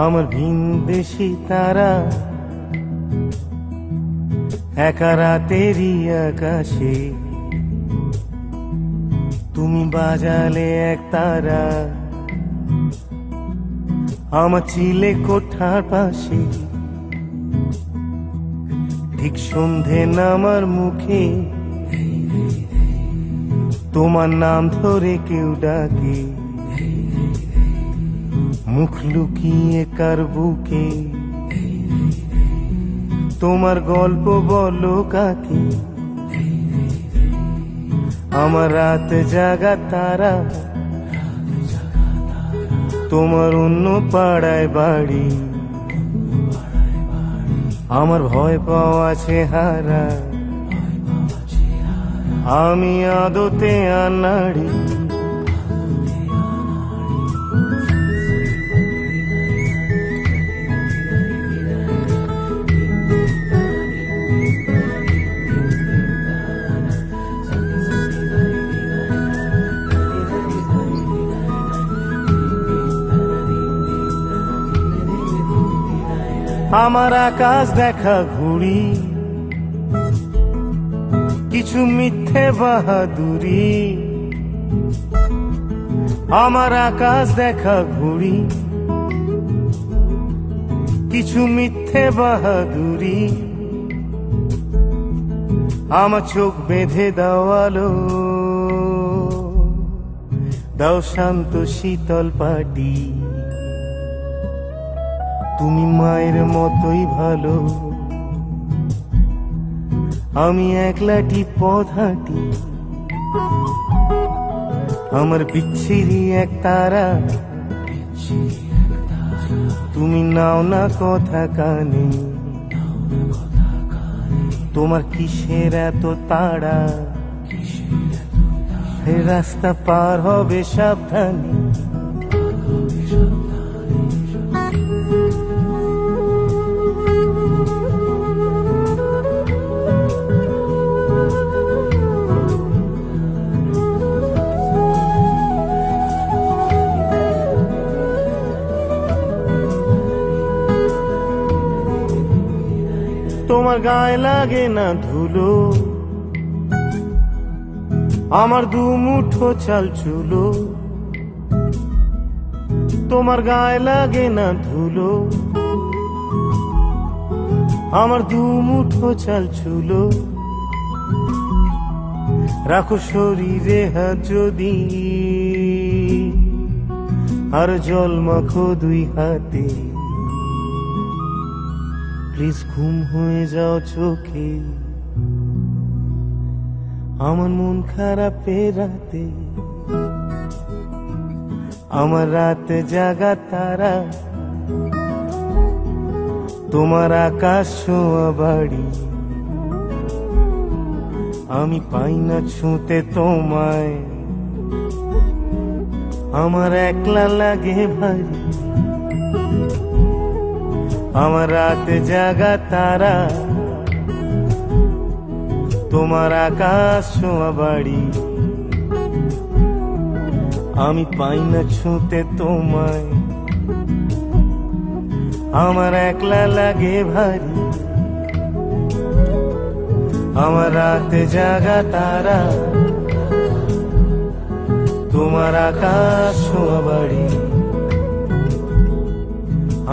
আমার ভিনদেশি তারা একা রাতেরই আকাশে, তুমি বাজালে এক তারা আমার চিলে কোঠার পাশে। ঠিক সন্ধে নামার মুখে তোমার নাম ধরে কেউ ডাকে, মুখ লুকিয়ে কার বুকে তোমার গল্প বলো কাকে। আমার রাত জাগা তারা তোমার অন্য পাড়ায় বাড়ি, আমার ভয় পাওয়া চেহারা আমি আদতে আনাড়ি। আমার আকাশ দেখা ঘুড়ি, কিছু মিথ্যে বাহাদুরি। আমার আকাশ দেখা ঘুড়ি, কিছু মিথ্যে বাহাদুরি। আমার চোখ বেঁধে দেওয়ালো, দাও শান্ত শীতল পাটি। তুমি মায়ের মতোই ভালো, আমি একলাটি পথ হাঁটি। আমার বিচ্ছিরি এক তারা, তুমি নাও না কথা কানে। তোমার কিসের এত তাড়া, রাস্তা পার হবে সাবধানে। তোমার গায়ে লাগে না ধুলো, আমার দু মুঠো চাল চুলো। তোমার গায়ে লাগে না ধুলো, আমার দু মুঠো চাল চুলো। রাখো শরীরে হাত যদি, আর জল মাখো দুই হাতে। প্লিজ ঘুম হয়ে যাও চোখে, আমার মন খারাপের রাতে। আমার রাত জাগা তারা তোমার আকাশ ছোঁয়া বাড়ি। আমি পাই না ছুঁতে তোমায়, আমার একলা লাগে ভারী। আমার রাত জাগা তারা তোমার আকাশ ছোঁয়া বাড়ি। আমি পাই না ছুঁতে তোমায়, আমার একলা লাগে ভারী। আমার রাত জাগা তারা তোমার আকাশ ছোঁয়া বাড়ি।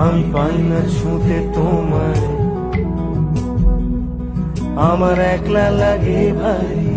আমি পাই না ছুঁতে তোমায়, আমার একলা লাগে ভারী।